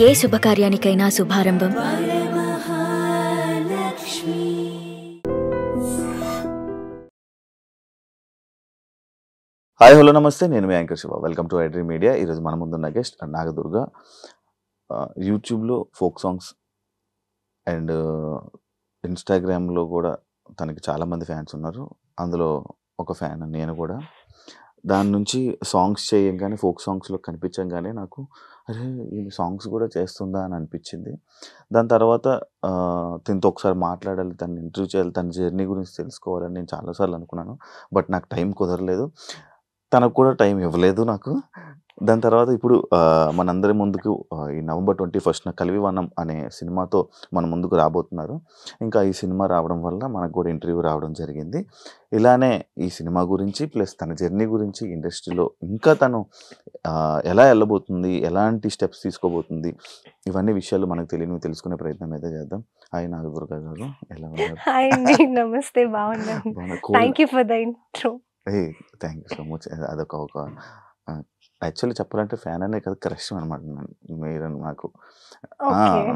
ఏ శుభకార్యానికైనా శుభారంభం hi hello నమస్తే, నేను మీ anchor Shiva. Welcome to iDream media. ఈరోజు మన ముందున్న గెస్ట్ నాగదుర్గ. యూట్యూబ్లో ఫోక్ సాంగ్స్ అండ్ ఇన్స్టాగ్రామ్లో కూడా తనకి చాలామంది ఫ్యాన్స్ ఉన్నారు. అందులో ఒక ఫ్యాన్ నేను కూడా. దాని నుంచి సాంగ్స్ చేయగానే, ఫోక్ సాంగ్స్లో కనిపించగానే నాకు అరే ఈ సాంగ్స్ కూడా చేస్తుందా అని అనిపించింది. దాని తర్వాత తనతో ఒకసారి మాట్లాడాలి, తను ఇంటర్వ్యూ చేయాలి, తన జర్నీ గురించి తెలుసుకోవాలని నేను చాలాసార్లు అనుకున్నాను. బట్ నాకు టైం కుదరలేదు, తనకు కూడా టైం ఇవ్వలేదు నాకు. దాని తర్వాత ఇప్పుడు మనందరి ముందుకు ఈ November 21న కలివివనం అనే సినిమాతో మన ముందుకు రాబోతున్నారు. ఇంకా ఈ సినిమా రావడం వల్ల మనకు కూడా ఇంటర్వ్యూ రావడం జరిగింది. ఇలానే ఈ సినిమా గురించి ప్లస్ తన జర్నీ గురించి, ఇండస్ట్రీలో ఇంకా తను ఎలా వెళ్ళబోతుంది, ఎలాంటి స్టెప్స్ తీసుకోబోతుంది, ఇవన్నీ విషయాలు మనకు తెలియనివి తెలుసుకునే ప్రయత్నం అయితే చేద్దాం. హాయ్ నాగదుర్గ గారు, ఎలా ఉన్నారు? హాయ్ అండి, నమస్తే. బాగున్నాను. Thank you for the intro. Thank you so much. అదొక యాక్చువల్లీ చెప్పాలంటే ఫ్యాన్ అనే కదా, క్రష్ అనమాట మీరు నాకు.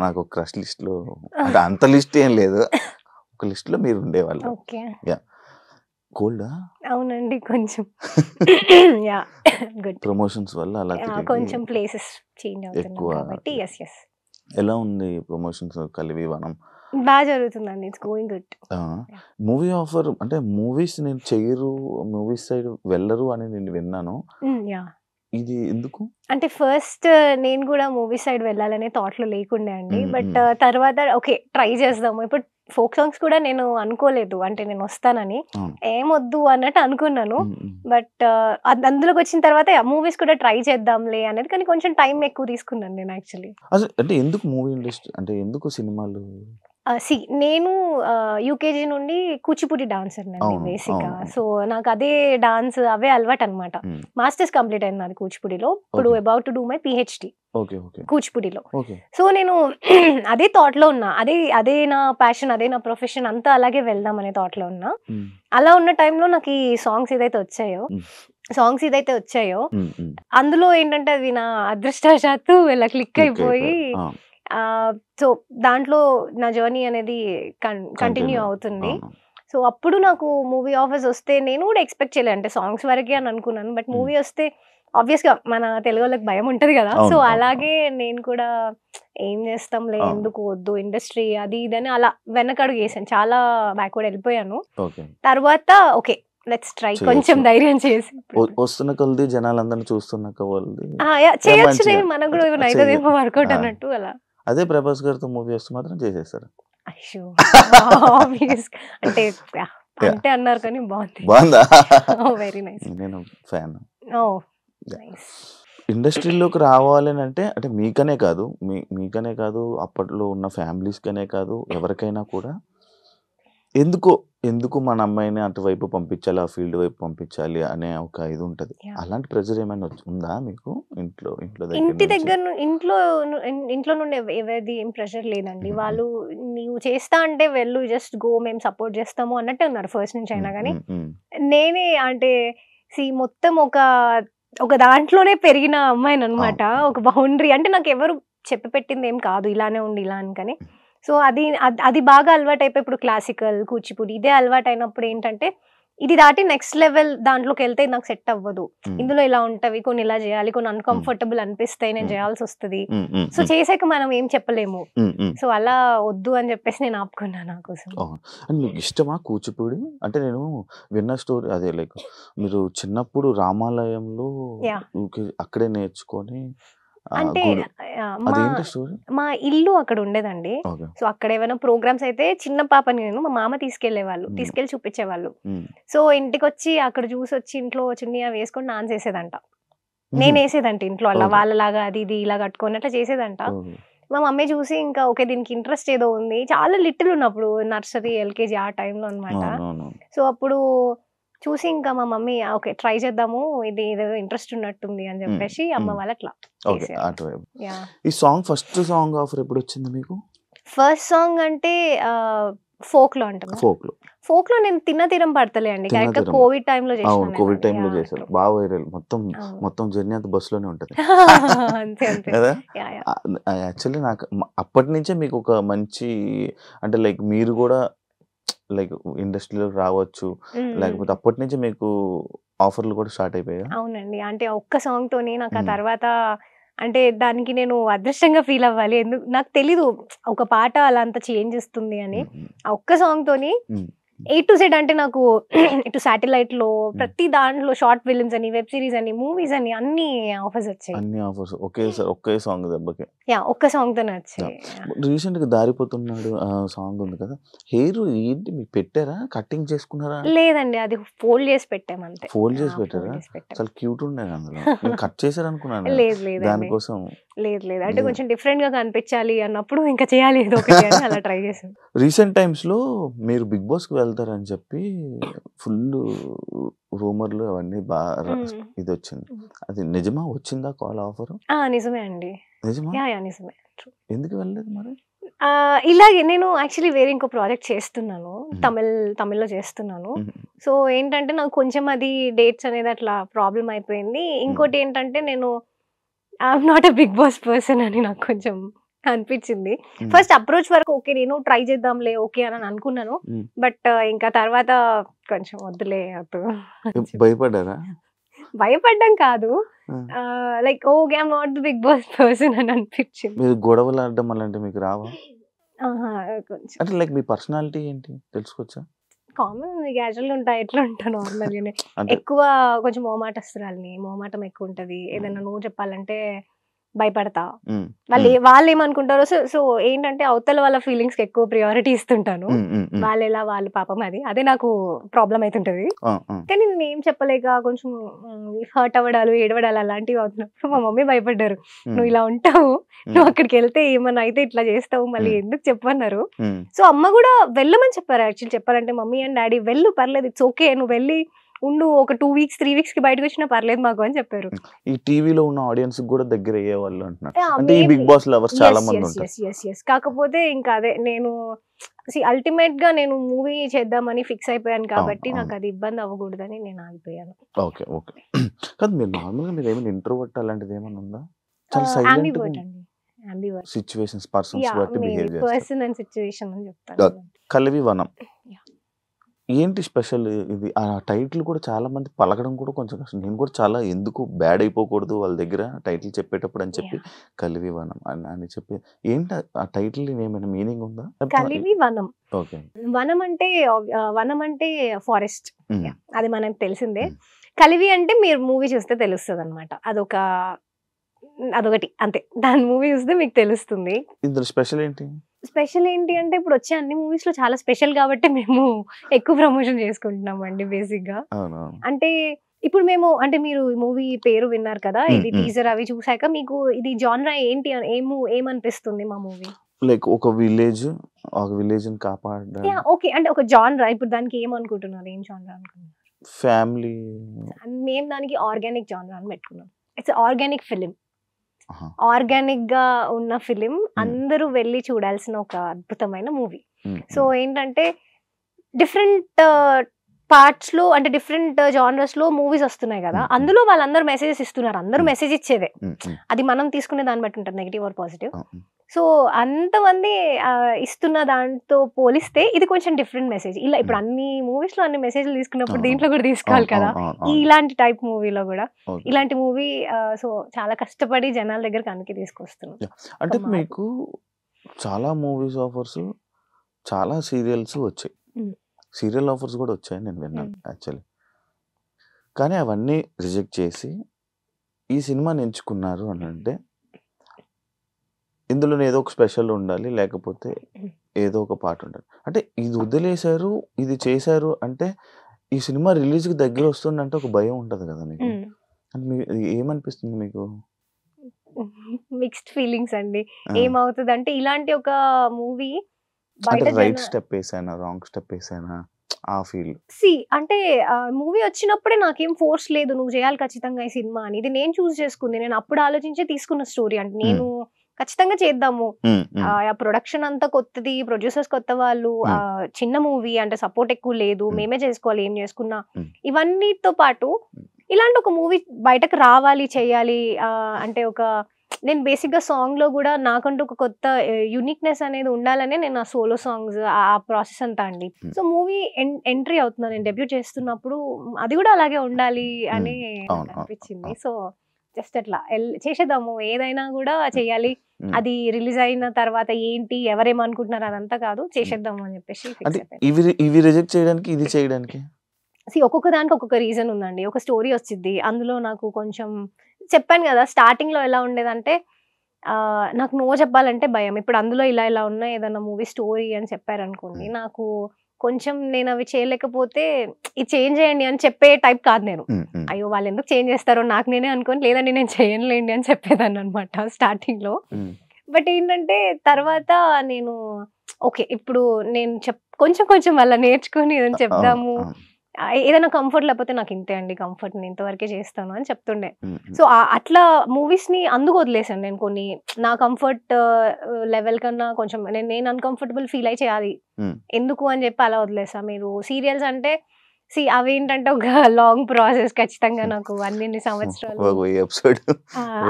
నాకు క్రష్ లిస్ట్లో అంటే అంత లిస్ట్ ఏం లేదు, ఒక లిస్ట్లో మీరు ఉండేవాళ్ళు. యా. కోల్డా? అవునండి, కొంచెం గుడ్. ప్రమోషన్స్ వల్ల అలా కొంచెం ప్లేసెస్ చేంజ్ అవుతున్నాయి కాబట్టి. ఎలా ఉంది ప్రమోషన్స్ కలివివనం? బాగా జరుగుతుందండి, it's going good. Movie offer అంటే మూవీస్ నేను చెయ్యరు, మూవీస్ సైడ్ వెళ్ళరు అని నేను విన్నాను. ఇది ఎందుకు? అంటే ఫస్ట్ నేను కూడా మూవీ సైడ్ వెళ్ళాలనే థాట్ లో లేకుండే అండి. బట్ తర్వాత ఓకే ట్రై చేద్దాము. ఇప్పుడు ఫోక్ సాంగ్స్ కూడా నేను అనుకోలేదు, అంటే నేను వస్తానని ఏమొద్దు అన్నట్టు అనుకున్నాను. బట్ అందులోకి వచ్చిన తర్వాత మూవీస్ కూడా ట్రై చేద్దాంలే అనేది, కానీ కొంచెం టైం ఎక్కువ తీసుకున్నాను నేను యాక్చువల్లీ. అంటే ఎందుకు మూవీ ఇండస్ట్రీ, అంటే ఎందుకు సినిమాలు? నేను యూకేజీ నుండి కూచిపూడి డాన్సర్ అండి బేసిక్గా. సో నాకు అదే డాన్స్ అవే అలవాటు అనమాట. మాస్టర్స్ కంప్లీట్ అయింది నాది కూచిపూడిలో. ఇప్పుడు about to do my PhD కూచిపూడిలో. సో నేను అదే థాట్ లో ఉన్నా, అదే నా ప్యాషన్, అదే నా ప్రొఫెషన్, అంతా అలాగే వెళ్దాం అనే థాట్ లో ఉన్నా. అలా ఉన్న టైంలో నాకు ఈ సాంగ్స్ ఏదైతే వచ్చాయో అందులో ఏంటంటే అది నా అదృష్టవశాత్తు ఇలా క్లిక్ అయిపోయి, సో దాంట్లో నా జర్నీ అనేది కంటిన్యూ అవుతుంది. సో అప్పుడు నాకు మూవీ ఆఫర్స్ వస్తే నేను కూడా ఎక్స్పెక్ట్ చేయలేదు, అంటే సాంగ్స్ వరకే అని అనుకున్నాను. బట్ మూవీ వస్తే ఆబ్వియస్ గా మన తెలుగు వాళ్ళకి భయం ఉంటది కదా. సో అలాగే నేను కూడా ఏం చేస్తాంలే, ఎందుకు వద్దు ఇండస్ట్రీ అది ఇదని అలా వెనకడుగు వేసాను, చాలా బ్యాక్వర్డ్ వెళ్ళిపోయాను. తర్వాత ఓకే లెట్స్ ట్రై, కొంచెం ధైర్యం చేసి వస్తున్న కొద్ది జనాలందరినీ చూస్తున్న చేయొచ్చు, మనకు కూడా అవుతుందేమో వర్కౌట్ అన్నట్టు అలా. అదే ప్రభాస్ గారితో మూవీ వస్తే మాత్రం చేసేస్తారు. అంటే అంటే అన్నారు కానీ బాగుందా? Very nice. నేను ఫ్యాన్. ఇండస్ట్రీలోకి రావాలి అంటే మీకనే కాదు అప్పట్లో ఉన్న ఫ్యామిలీస్ కనే కాదు, ఎవరికైనా కూడా ఎందుకు మన అమ్మాయిని అటువైపు పంపించాలి, ఆ ఫీల్డ్ వైపు పంపించాలి అనే ఒక ఇది ఉంటది. అలాంటి ప్రెజర్ ఏమైనా ఉందా మీకు ఇంటి దగ్గర? ఇంట్లో నుండి ఎవరిది ఏం ప్రెషర్ లేదండి. వాళ్ళు నీవు చేస్తా అంటే వెళ్ళు, జస్ట్ గో, మేము సపోర్ట్ చేస్తాము అన్నట్టే ఉన్నారు ఫస్ట్ నుంచి అయినా. కానీ నేనే అంటే మొత్తం ఒక దాంట్లోనే పెరిగిన అమ్మాయిని అనమాట. ఒక బౌండరీ అంటే నాకు ఎవరు చెప్పి పెట్టింది ఏం కాదు, ఇలానే ఉండి ఇలా అని. కానీ సో అది బాగా అలవాటు అయిపోయి ఇప్పుడు క్లాసికల్, కూచిపూడి ఇదే అలవాటు అయినప్పుడు ఏంటంటే ఇది దాటి నెక్స్ట్ లెవెల్ దాంట్లోకి వెళ్తే నాకు సెట్ అవ్వదు. ఇందులో ఇలా ఉంటవి, కొన్ని ఇలా చేయాలి, కొన్ని అన్కంఫర్టబుల్ అనిపిస్తాయి, నేను చేయాల్సి వస్తుంది. సో చేసాక మనం ఏం చెప్పలేము. సో అలా వద్దు అని చెప్పేసి నేను ఆపుకున్నా నా కోసం. మీకు ఇష్టమా కూచిపూడి? అంటే నేను విన్న స్టోరీ అదే, లైక్ మీరు చిన్నప్పుడు రామాలయంలో అక్కడే నేర్చుకొని, అంటే మా ఇల్లు అక్కడ ఉండేదండి. సో అక్కడ ఏమైనా ప్రోగ్రామ్స్ అయితే చిన్న పాపని నేను మా మామ తీసుకెళ్లి చూపించేవాళ్ళు. సో ఇంటికి వచ్చి అక్కడ చూసి వచ్చి ఇంట్లో చున్నీ వేసుకొని డాన్స్ వేసేదంట. నేను వేసేదంట ఇంట్లో అలా వాళ్ళలాగా, అది ఇది ఇలా కట్టుకొని అట్లా చేసేదంట. మా మమ్మీ చూసి ఇంకా ఓకే దీనికి ఇంట్రెస్ట్ ఏదో ఉంది, చాలా లిటిల్ ఉన్నప్పుడు, నర్సరీ LKG ఆ టైంలో అనమాట. సో అప్పుడు చూసి ఇంకా మా మమ్మీ ఓకే ట్రై చేద్దాము, ఇది ఏదో ఇంట్రెస్ట్ ఉన్నట్టుంది అని చెప్పేసి అమ్మ వాళ్ళు అట్లా. ఈ సాంగ్ ఫస్ట్ సాంగ్ ఆఫర్ ఎప్పుడు వచ్చింది మీకు? ఫస్ట్ సాంగ్ అంటే ఫోక్ లో అంటున్నా. ఫోక్ లో ఫోక్ లో నేను తిన్న తీరం పడతలే అండి, కరెక్ట్ గా తిన్నతీరం. కోవిడ్ టైంలో అవును, చేసిన కోవిడ్ టైంలో చేశారు, బాగా వైరల్. మొత్తం జర్నీ అంతా బస్సులోనే ఉంటది అంతే అంతే. కదా. Yeah yeah. యాక్చువల్లీ నాకు అప్పటి నుంచే మీకు ఒక మంచి, అంటే లైక్ మీరు కూడా లైక్ ఇండస్ట్రీలోకి రావచ్చు, లేకపోతే అప్పటి నుంచి మీకు ఆఫర్లు కూడా స్టార్ట్ అయిపోయా? అవునండి, అంటే ఆ ఒక్క సాంగ్ తోని నాకు ఆ తర్వాత అంటే దానికి నేను అదృష్టంగా ఫీల్ అవ్వాలి. ఎందుకు నాకు తెలీదు ఒక పాట అలా అంత చేంజ్ ఇస్తుంది అని. ఆ ఒక్క సాంగ్ తోని A to Z అంటే నాకు ఇటు శాటిలైట్ లో ప్రతి దాంట్లో షార్ట్ ఫిల్మ్స్ అని, వెబ్ సిరీస్ అని, మూవీస్ అని అన్ని ఆఫర్స్ వచ్చాయి. అన్ని ఆఫర్స్ ఒకే సాంగ్ దెబ్బకి. యా, ఒక్క సాంగ్ తోనే వచ్చాయి. రీసెంట్ గా దారిపోతున్నాడు ఆ సాంగ్ ఉంది కదా, హెయిర్ ఏంటి మీకు పెట్టారా, కటింగ్ చేసుకున్నారా? లేదండి, అది ఫోల్డ్ చేసి పెట్టాం అంతే. ఫోల్డ్ చేసి పెట్టారా? చాలా క్యూట్ ఉండేది అందులో. నేను కట్ చేశారు అనుకున్నాను లేదు లేదండి, దానికోసం. లేదు లేదు, అంటే కొంచెం డిఫరెంట్ గా కనిపించాలి అన్నప్పుడు ఇంకా చేయాలి ఏదో ఒకటి అని అలా ట్రై చేశాను. రీసెంట్ టైమ్స్ లో మీరు బిగ్ బాస్ కి వెళ్తారని చెప్పి ఫుల్ రూమర్లు అవన్నీ బాగా ఇది వచ్చింది. అది నిజమా? వచ్చిందా కాల్ ఆఫర్? నిజమే అండి. నిజమా? యా యా, నిజమే. ఎందుకు వెళ్ళలేదు మరి? ఇలాగే నేను యాక్చువల్లీ వేరే ఇంకో ప్రాజెక్ట్ చేస్తున్నాను, తమిళ్లో చేస్తున్నాను. సో ఏంటంటే నాకు కొంచెం అది డేట్స్ అనేది అట్లా ప్రాబ్లం అయిపోయింది. ఇంకోటి ఏంటంటే నేను I'm not a big boss person అని నాకు కొంచెం అనిపించింది. ఫస్ట్ అప్రోచ్ వరకు ఓకే, నేను ట్రై చేద్దాంలే ఓకే అని అనుకున్నాను. బట్ ఇంకా తర్వాత కొంచెం వద్దులే భయపడ్డారా? భయపడ్డం కాదు, like okay I'm not the big boss person అని అనిపించింది. మీరు గొడవలు ఆడడం అలాంటివి మీకు రావా? కొంచెం అంటే లైక్ మీ పర్సనాలిటీ ఏంటి తెలుసుకోవచ్చా? కామన్ క్యాజువల్ ఉంటా, ఎట్లా ఉంటా నార్మల్ గానే. ఎక్కువ కొంచెం మొహమాటస్తురాలిని, మొహమాటం ఎక్కువ ఉంటది. ఏదైనా నువ్వు చెప్పాలంటే భయపడతా. వాళ్ళు ఏమనుకుంటారో. సో ఏంటంటే అవతల వాళ్ళ ఫీలింగ్స్ కి ఎక్కువ ప్రియారిటీ ఇస్తుంటాను. వాళ్ళు ఎలా వాళ్ళు పాపం అదే నాకు ప్రాబ్లం అవుతుంటది. కానీ నేను ఏం చెప్పలేక కొంచెం హర్ట్ అవ్వడాలు, ఏడవడాలు అలాంటివి అవుతున్నప్పుడు మా మమ్మీ భయపడ్డారు. నువ్వు ఇలా ఉంటావు, నువ్వు అక్కడికి వెళ్తే ఏమన్నా అయితే ఇట్లా చేస్తావు, మళ్ళీ ఎందుకు చెప్పన్నారు. సో అమ్మ కూడా వెళ్ళమని చెప్పారు. యాక్చువల్లీ చెప్పాలంటే మమ్మీ అండ్ డాడీ వెళ్ళు, పర్లేదు, ఇట్స్ ఓకే, నువ్వు వెళ్ళి ఉండు, ఒక 2 weeks 3 weeks కి బయటకు వచ్చినా పర్లేదు మాకు అని చెప్పారు. ఈ టీవీలో ఉన్న ఆడియన్స్ కూడా దగ్గర అయ్యే వాళ్ళు అంటున్నారు. అంటే ఈ బిగ్ బాస్ లవర్స్ చాలా మంది ఉంటారు. కాకపోతే ఇంకా అదే నేను అల్టిమేట్ గా నేను మూవీ చేద్దామని ఫిక్స్ అయిపోయాను కాబట్టి నాకు అది ఇబ్బంది అవ్వకూడదని నేను ఆగిపోయాను. Okay okay. కాదు మీరు నార్మల్ గా మీరు ఏమైనా ఇంట్రోవర్ట్ అలాంటిది ఏమైనా ఉందా? చాలా సైలెంట్ గా సిచువేషన్స్ పర్సన్స్ బట్టి బిహేవ్ చేస్తారు. పర్సన్ అండ్ సిచువేషన్ అని చెప్తాను. కలివి వనం ఏంటి స్పెషల్? ఇది ఆ టైటిల్ కూడా చాలా మంది పలకడం కూడా కొంచెం కష్టం. నేను కూడా చాలా ఎందుకు బ్యాడ్ అయిపోకూడదు వాళ్ళ దగ్గర టైటిల్ చెప్పేటప్పుడు అని చెప్పి కలివి వనం అని చెప్పి, ఏంటి ఆ టైటిల్ ఏమైనా మీనింగ్ ఉందా? కలివి వనం. ఓకే. వనం అంటే ఫారెస్ట్, అది మనకు తెలిసిందే. కలివి అంటే మీరు మూవీ చూస్తే తెలుస్తుంది అనమాట. అదొకటి అంతే, దాని మూవీ చూస్తే మీకు తెలుస్తుంది. ఇందులో స్పెషల్ ఏంటి? స్పెషల్ ఏంటి అంటే ఇప్పుడు వచ్చే అన్ని మూవీస్ లో చాలా స్పెషల్ కాబట్టి మేము ఎక్కువ ప్రమోషన్ చేసుకుంటున్నాం అండి బేసిక్ గా. అంటే ఇప్పుడు మేము అంటే మీరు మూవీ పేరు విన్నారు కదా, ఇది టీజర్ అవి చూసాక మీకు ఇది జానరా ఏంటి ఏమనిపిస్తుంది మా మూవీ? లైక్ ఒక విలేజ్ కాపాడ. ఓకే, అంటే ఒక జానరా. ఇప్పుడు దానికి ఏమనుకుంటున్నారు, ఏం జానరా అనుకుంటున్నారు? ఫ్యామిలీ. మేము దానికి ఆర్గానిక్ జానరా అని పెట్టుకున్నాం. It's organic film. ఆర్గానిక్ గా ఉన్న ఫిలిం, అందరూ వెళ్ళి చూడాల్సిన ఒక అద్భుతమైన మూవీ. సో ఏంటంటే డిఫరెంట్ పార్ట్స్ లో అంటే డిఫరెంట్ జానర్స్ లో మూవీస్ వస్తున్నాయి కదా, అందులో వాళ్ళందరూ మెసేజెస్ ఇస్తున్నారు. అందరూ మెసేజ్ ఇచ్చేదే, అది మనం తీసుకునే దాన్ని బట్టి ఉంటుంది, నెగిటివ్ ఆర్ పాజిటివ్. సో అంతమంది ఇస్తున్న దాంతో పోలిస్తే ఇది కొంచెం డిఫరెంట్ మెసేజ్. ఇలా ఇప్పుడు అన్ని మూవీస్ లో అన్ని మెసేజ్లు తీసుకున్నప్పుడు దీంట్లో కూడా తీసుకోవాలి కదా, ఇలాంటి టైప్ మూవీలో కూడా ఇలాంటి మూవీ. సో చాలా కష్టపడి జనాల దగ్గర కనుక తీసుకొస్తున్నాం. అంటే మీకు చాలా మూవీస్ ఆఫర్స్, చాలా సీరియల్స్ వచ్చాయి, సీరియల్ ఆఫర్స్ కూడా వచ్చాయి నేను విన్నాను యాక్చువల్లీ. కానీ అవన్నీ రిజెక్ట్ చేసి ఈ సినిమాని ఎంచుకున్నారు అని అంటే ఇందులో ఏదో ఒక స్పెషల్ ఉండాలి, లేకపోతే ఏదో ఒక పాట ఉండాలి. అంటే ఇది వదిలేశారు, ఇది చేశారు అంటే ఈ సినిమా రిలీజ్కి దగ్గర వస్తుందంటే ఒక భయం ఉంటుంది కదా మీకు. ఏమనిపిస్తుంది మీకు? మిక్స్డ్ ఫీలింగ్స్ అండి. ఏమవుతుంది అంటే ఇలాంటి ఒక మూవీ రైట్ స్టెప్ వేసానా, రాంగ్ స్టెప్ వేసానా ఆ ఫీల్. అంటే మూవీ వచ్చినప్పుడే నాకేం ఫోర్స్ లేదు నువ్వు చేయాలి ఖచ్చితంగా ఈ సినిమా అని. ఇది నేను చూస్ చేసుకుంది, నేను అప్పుడు ఆలోచించే తీసుకున్న స్టోరీ. అంటే నేను ఖచ్చితంగా చేద్దాము. ప్రొడక్షన్ అంతా కొత్తది, ప్రొడ్యూసర్స్ కొత్త వాళ్ళు, చిన్న మూవీ అంటే సపోర్ట్ ఎక్కువ లేదు, మేమే చేసుకోవాలి ఏం చేసుకున్నా. ఇవన్నీతో పాటు ఇలాంటి ఒక మూవీ బయటకు రావాలి, చేయాలి అంటే నేను బేసిక్గా సాంగ్ లో కూడా నాకంటూ ఒక కొత్త యూనిక్నెస్ అనేది ఉండాలనే నేను ఆ సోలో సాంగ్స్ ఆ ప్రాసెస్ అంతా అండి. సో మూవీ ఎంట్రీ అవుతున్నాను, నేను డెబ్యూట్ చేస్తున్నప్పుడు అది కూడా అలాగే ఉండాలి అని అనిపించింది. సో జస్ట్ అట్లా చేసేద్దాము, ఏదైనా కూడా చెయ్యాలి, అది రిలీజ్ అయిన తర్వాత ఏంటి ఎవరేమనుకుంటున్నారు అదంతా కాదు, చేసేద్దాము అని చెప్పేసి ఇవి రిజెక్ట్ చేయడానికి ఇది చేయడానికి ఒక్కొక్క దానికి ఒక్కొక్క రీజన్ ఉందండి. ఒక స్టోరీ వచ్చింది, అందులో నాకు కొంచెం చెప్పాను కదా స్టార్టింగ్ లో ఎలా ఉండేదంటే నాకు నో చెప్పాలంటే భయం. ఇప్పుడు అందులో ఇలా ఇలా ఉన్నాయి, ఏదన్నా మూవీ స్టోరీ అని చెప్పారనుకోండి, నాకు కొంచెం నేను అవి చేయలేకపోతే ఇది చేంజ్ చేయండి అని చెప్పే టైప్ కాదు నేను. అయ్యో వాళ్ళు ఎందుకు చేంజ్ చేస్తారో నాకు నేనే అనుకోని, లేదండి నేను చేయనులేండి అని చెప్పేదాన్ని అనమాట స్టార్టింగ్ లో. బట్ ఏంటంటే తర్వాత నేను ఓకే ఇప్పుడు నేను కొంచెం కొంచెం అలా నేర్చుకుని ఏదైనా చెప్దాము, ఏదైనా కంఫర్ట్ లేకపోతే నాకు ఇంతే అండి కంఫర్ట్, నేను ఇంతవరకే చేస్తాను అని చెప్తుండే. సో అట్లా మూవీస్ ని అందుకు వదిలేసాను నేను. కొన్ని నా కంఫర్ట్ లెవెల్ కన్నా కొంచెం నేను అన్కంఫర్టబుల్ ఫీల్ అయి చేయాలి ఎందుకు అని చెప్పి అలా వదిలేసా. మీరు సీరియల్స్ అంటే అవి ఏంటంటే ఒక లాంగ్ ప్రాసెస్, ఖచ్చితంగా నాకు అన్ని సంవత్సరాలు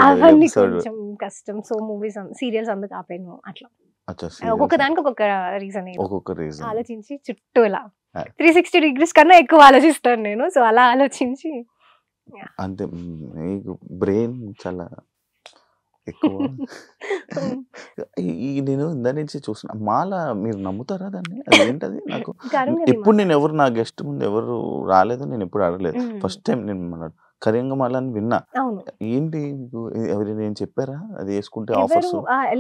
అవన్నీ కొంచెం కష్టం. సో మూవీస్ సీరియల్స్ అందుకు ఆపాను. అట్లా ఒక్కొక్క దానికి ఒక్కొక్క రీజన్ ఆలోచించి చుట్టూ ఇలా 360 degrees కన్నా ఎక్కువ ఆలోచిస్తాను నేను. సో అలా ఆలోచించి అంటే మీకు బ్రెయిన్ చాలా ఎక్కువ. నేను ఇందా నుంచి చూస్తున్నా మాల, మీరు నమ్ముతారా దాన్ని? అది ఏంటది? నాకు ఎప్పుడు నేను ఎవరు నా గెస్ట్ ముందు ఎవరు రాలేదు, నేను ఎప్పుడు అడగలేదు. ఫస్ట్ టైం నేను కరియంగ మాల అని విన్నా. ఏంటి ఎవరైనా ఏం చెప్పారా అది వేసుకుంటే ఆఫర్స్?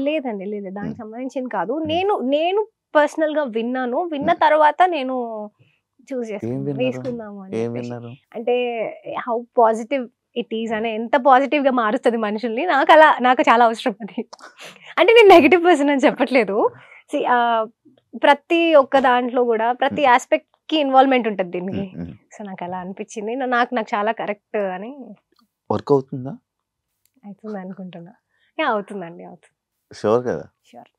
లేదండి, లేదు, దానికి సంబంధించింది కాదు. నేను పర్సనల్ గా విన్నాను. విన్న తర్వాత నేను చూస్ చేసుకున్నాను వేసుకుందాము అని. అంటే హౌ పాజిటివ్ ఇట్ ఈస్ అని, ఎంత పాజిటివ్ గా మారుస్తుంది మనుషుల్ని, నాకు చాలా అవసరం అది. అంటే నేను నెగిటివ్ పర్సన్ అని చెప్పట్లేదు. ప్రతి ఒక్క దాంట్లో కూడా ప్రతి ఆస్పెక్ట్ కి ఇన్వాల్వ్మెంట్ ఉంటుంది దీనికి. సో నాకు అలా అనిపించింది, నాకు చాలా కరెక్ట్ అని. వర్క్ అవుతుందా? అవుతుంది అనుకుంటున్నా. అవుతుందండి, అవుతుంది. షూర్ కదా? షూర్.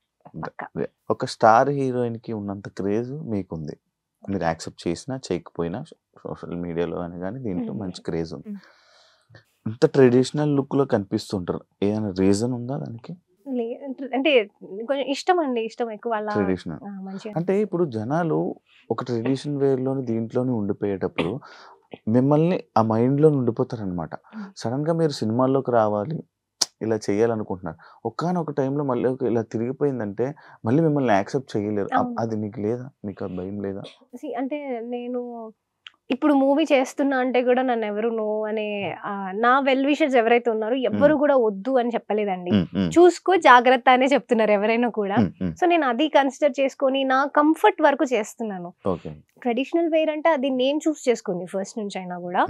ఒక స్టార్ హీరోయిన్ కి ఉన్నంత క్రేజ్ మీకుంది. మీరు యాక్సెప్ట్ చేసినా చేయకపోయినా సోషల్ మీడియాలో అని కానీ దీంట్లో మంచి క్రేజ్ ఉంది. ఇంత ట్రెడిషనల్ లుక్ లో కనిపిస్తుంటారు, ఏదైనా రీజన్ ఉందా దానికి? అంటే కొంచెం ఇష్టం అండి, ఇష్టం ఎక్కువ ట్రెడిషనల్. అంటే ఇప్పుడు జనాలు ఒక ట్రెడిషన్ వేర్ లోని దీంట్లోనే ఉండిపోయేటప్పుడు మిమ్మల్ని ఆ మైండ్ లో ఉండిపోతారు అనమాట. సడన్ గా మీరు సినిమాల్లోకి రావాలి, ఇలా చేయాలనుకుంటున్నారు, ఒక్కనొక టైంలో మళ్ళీ ఇలా తిరిగిపోయిందంటే మళ్ళీ మిమ్మల్ని యాక్సెప్ట్ చేయలేరు. అది మీకు లేదా? మీకు భయం లేదా? అంటే నేను ఇప్పుడు మూవీ చేస్తున్నా అంటే కూడా నన్ను ఎవరు నో అనే నా వెల్ విషర్స్ ఎవరైతే ఉన్నారో ఎవ్వరు కూడా వద్దు అని చెప్పలేదండి. చూసుకో జాగ్రత్త అనే చెప్తున్నారు ఎవరైనా కూడా. సో నేను అది కన్సిడర్ చేసుకొని నా కంఫర్ట్ వరకు చేస్తున్నాను. ట్రెడిషనల్ వేర్ అంటే అది నేను చూస్ చేసుకుంది ఫస్ట్ నుంచి అయినా కూడా.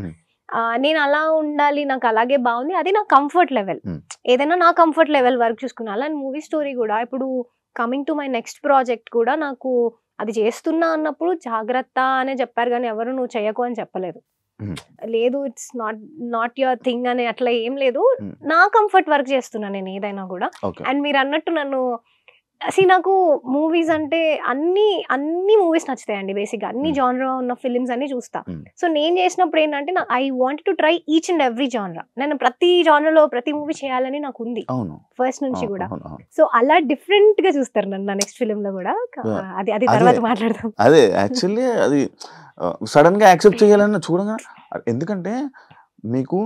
నేను అలా ఉండాలి, నాకు అలాగే బాగుంది, అది నా కంఫర్ట్ లెవెల్. ఏదైనా నా కంఫర్ట్ లెవెల్ వరకు చూసుకున్నా. అలా మూవీ స్టోరీ కూడా ఇప్పుడు coming to my next project కూడా నాకు అది చేస్తున్నా అన్నప్పుడు జాగ్రత్త అనే చెప్పారు, కానీ ఎవరు నువ్వు చేయకు అని చెప్పలేదు. లేదు ఇట్స్ నాట్ యువర్ థింగ్ అని అట్లా ఏం లేదు. నా కంఫర్ట్ వర్క్ చేస్తున్నా నేను ఏదైనా కూడా. అండ్ మీరు అన్నట్టు నన్ను నాకు మూవీస్ అంటే అన్ని మూవీస్ నచ్చుతాయండి. బేసిక్గా అన్ని జానరా ఉన్న ఫిలిమ్స్ అన్ని చూస్తా. సో నేను చేసినప్పుడు ఏంటంటే I want to try each and every genre. నేను ప్రతి జానరాలో ప్రతి మూవీ చేయాలని నాకు ఉంది ఫస్ట్ నుంచి కూడా. సో అలా డిఫరెంట్ గా చూస్తారు నన్ను నా నెక్స్ట్ ఫిలిం లో కూడా. అది తర్వాత మాట్లాడదాం. అదే యాక్చువల్లీ అది సడన్ గా యాక్సెప్ట్ చేయాలని చూడగా, ఎందుకంటే మీకు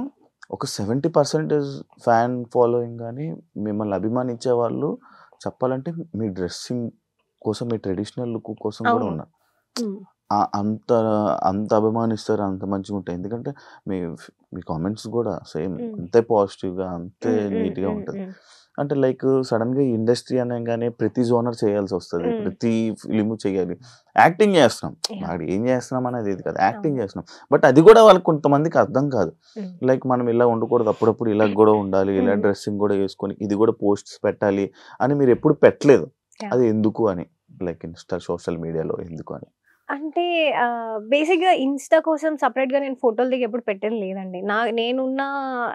ఒక 70% ఫ్యాన్ ఫాలోయింగ్ కానీ మిమ్మల్ని అభిమానించే వాళ్ళు చెప్పాలంటే మీ డ్రెస్సింగ్ కోసం, మీ ట్రెడిషనల్ లుక్ కోసం కూడా ఉన్నారు. అంత అభిమానిస్తారు, అంత మంచిగా ఉంటాయి. ఎందుకంటే మీ కామెంట్స్ కూడా సేమ్ అంతే పాజిటివ్గా, అంతే నీట్గా ఉంటుంది. అంటే లైక్ సడన్ గా ఇండస్ట్రీ అనగానే ప్రతి జోనర్ చేయాల్సి వస్తుంది, ప్రతి ఫిలిం చేయాలి. యాక్టింగ్ చేస్తున్నాం, వాడు ఏం చేస్తున్నాం అనేది ఇది కాదు, యాక్టింగ్ చేస్తున్నాం. బట్ అది కూడా వాళ్ళకి కొంతమందికి అర్థం కాదు. లైక్ మనం ఇలా ఉండకూడదు, అప్పుడప్పుడు ఇలా కూడా ఉండాలి, ఇలా డ్రెస్సింగ్ కూడా వేసుకొని ఇది కూడా పోస్ట్స్ పెట్టాలి అని మీరు ఎప్పుడు పెట్టలేదు. అది ఎందుకు అని, లైక్ ఇన్స్టా సోషల్ మీడియాలో ఎందుకు అని? అంటే బేసిక్‌గా ఇన్‌స్టా కోసం సెపరేట్‌గా నేను ఫోటోలు దిగి ఎప్పుడు పెట్టింది లేదండి. నేనున్న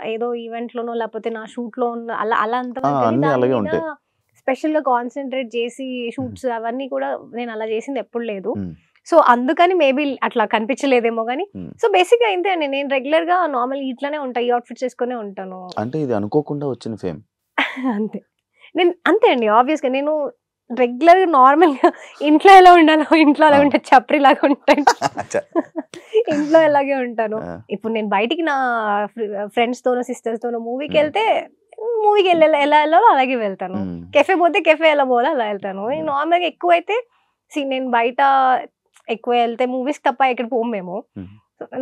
ఏదో ఈవెంట్‌లోనో లేకపోతే నా షూట్‌లో ఉన్న అలా అంతవరకని అన్నీ దాని అలాగే మీద ఉంటాయి. స్పెషల్‌గా కాన్సంట్రేట్ చేసి షూట్స్ అవన్నీ కూడా నేను అలా చేసింది ఎప్పుడు లేదు. హ్మ్. సో, అందుకని మేబీ అట్లా కనిపించలేదేమో గానీ, హ్మ్. సో, బేసిక్‌గా ఇంతే అండి. నేను రెగ్యులర్‌గా నార్మల్ ఇట్లనే ఉంటా. ఈ అవుట్‌ఫిట్స్ ఏసుకునే ఉంటాను. అంటే ఇది అనుకోకుండా వచ్చిన ఫేమ్. అంతే. నేను అంతే అండి. ఆబ్వియస్‌గా నేను రెగ్యులర్‌గా నార్మల్‌గా ఇంట్లో ఎలా ఉండాలో ఇంట్లో అలా ఆ! ఉంటే చప్రిలాగా ఉంటాను. చ ఇంట్లో ఎలాగే ఉంటాను. ఆ! ఇప్పుడు నేను బయటికి నా ఫ్రెండ్స్‌తోనో, సిస్టర్స్‌తోనో హ్మ్. మూవీకెళ్తే ఎలా ఎళ్ళాలో అలాగే వెళ్తాను. హ్మ్. కెఫే పోతే కెఫే ఎలా పోవాలో అలా ఎళ్తాను. హ్మ్. నార్మల్‌గా ఎక్కువైతే నేను బయట ఎక్కువ ఎళ్తే మూవీస్‌కి తప్ప ఎక్కడికి పోము మేము. హ్మ్.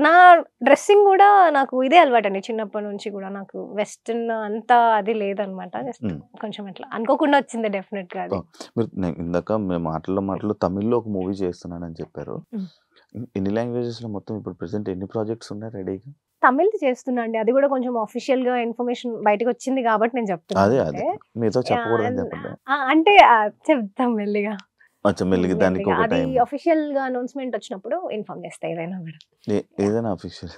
నా డ్రెస్సింగ్ గూడా నాకు ఇదే అలవాటండి చిన్నప్పటి నుంచి గూడా. నాకు వెస్టర్న్ అంతా అది లేదనమాట. జస్ట్ హ్మ్. కొంచెం అట్లా అనుకోకుండా వచ్చింది డెఫినిట్‌గా అది. మీరు ఇందాక మీ మాటల్లో తమిళ్‌లో ఒక మూవీ చేస్తున్నానని చెప్పారు. హ్మ్. ఎన్ని లాంగ్వేజెస్‌లో మొత్తం ఇప్పుడు ప్రెజెంట్ ఎన్ని ప్రాజెక్ట్స్ ఉన్నాయి రెడీగా? తమిళ్‌ది చేస్తున్నా అండి. అది గూడా కొంచెం ఆఫీషియల్‌గా ఇన్ఫర్మేషన్ బయటకొచ్చింది గాబట్టి నేను చెప్తున్నాను అదే. అంతే. మీతో చెప్పకూడదని యాహ్! చెప్పండి. అంటే చెప్తాం మెల్లిగా. అచ్చా! మెల్లిగా దానికి మెల్లిగా. ఒక అది టైం. ఆఫీషియల్‌గా అనౌన్స్‌మెంట్ వచ్చినప్పుడు ఇన్ఫార్మ్ చేస్తా ఏదైనా గూడా. యాహ్! ఏదైనా అఫీషియల్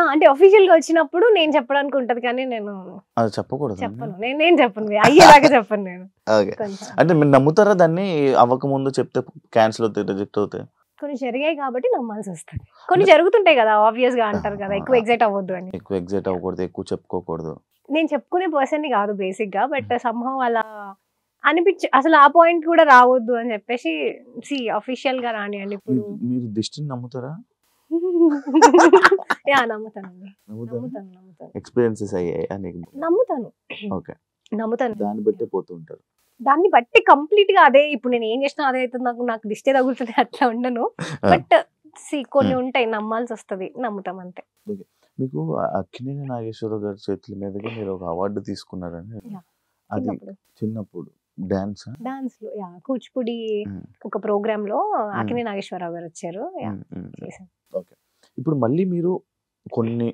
అంటే ఆఫీషియల్‌గా వచ్చినప్పుడు నేను చెప్పడానికి ఉంటది కానీ నేను అది చెప్పకూడదా అండి? చెప్పను. నేను చెప్పను. అయ్యేదాకా చెప్పను నేను. ఓకే. కొంచెం. అంటే మీరు నమ్ముతారా దాన్ని అవ్వకముందు చెప్తే క్యాన్సిల్ అవుతాయి, రిజెక్ట్ అవుతాయి? కొన్ని జరిగాయి కాబట్టి నమ్మాల్సొస్తది. కొన్ని అంటే జరుగుతుంటాయి గదా! ఆబ్వియస్‌గా అంటారు కదా! ఎక్కువ ఆహ్, ఎక్సైట్ అవ్వద్దు అని. ఎక్కువ ఎక్సైట్ అవ్వకూడదు, ఎక్కువ చెప్పుకోకూడదు. నేను చెప్పుకునే పర్సన్‌ని గాదు బేసిక్‌గా. బట్ హ్మ్. సమ్‌హౌ అలా అసలు ఆ పాయింట్ కూడా రావద్దు అని చెప్పేసి ఆఫీషియల్‌గా రానియండి ఇప్పుడు. మీరు దిష్టిని నమ్ముతారా? నమ్ముతానండి. నమ్ముతారా? నమ్ముతాను. ఎక్స్‌పీరియన్సెస్ అయ్యాయా నీకు? నమ్ముతాను. ఓకే. నమ్ముతాను. దాన్ని బట్టే పోతూ ఉంటారు. దాన్ని బట్టి కంప్లీట్‌గా అదే ఇప్పుడు నేను ఏం చేసినా అదే అయితది. నాకు దిష్టే తగులుతది అట్లా ఉండను. ఆ! బట్ కొన్ని హ్మ్. ఉంటాయి నమ్మాల్సొస్తది. నమ్ముతాం అంతే. ఓకే. మీకు అక్కినేని నాగేశ్వరరావు గారి చేతుల మీదుగా మీరు ఒక అవార్డ్ తీసుకున్నారని యాహ్! అది చిన్నప్పుడు. చిన్నప్పుడు డాన్సా? డాన్స్‌లో కూచిపూడి హ్మ్. ఒక ప్రోగ్రామ్‌లో హ్మ్. అక్కినేని నాగేశ్వరరావు గారొచ్చారు. హ్మ్. హ్మ్. చేశాను. ఓకే. ఇప్పుడు మళ్ళీ మీరు కొన్ని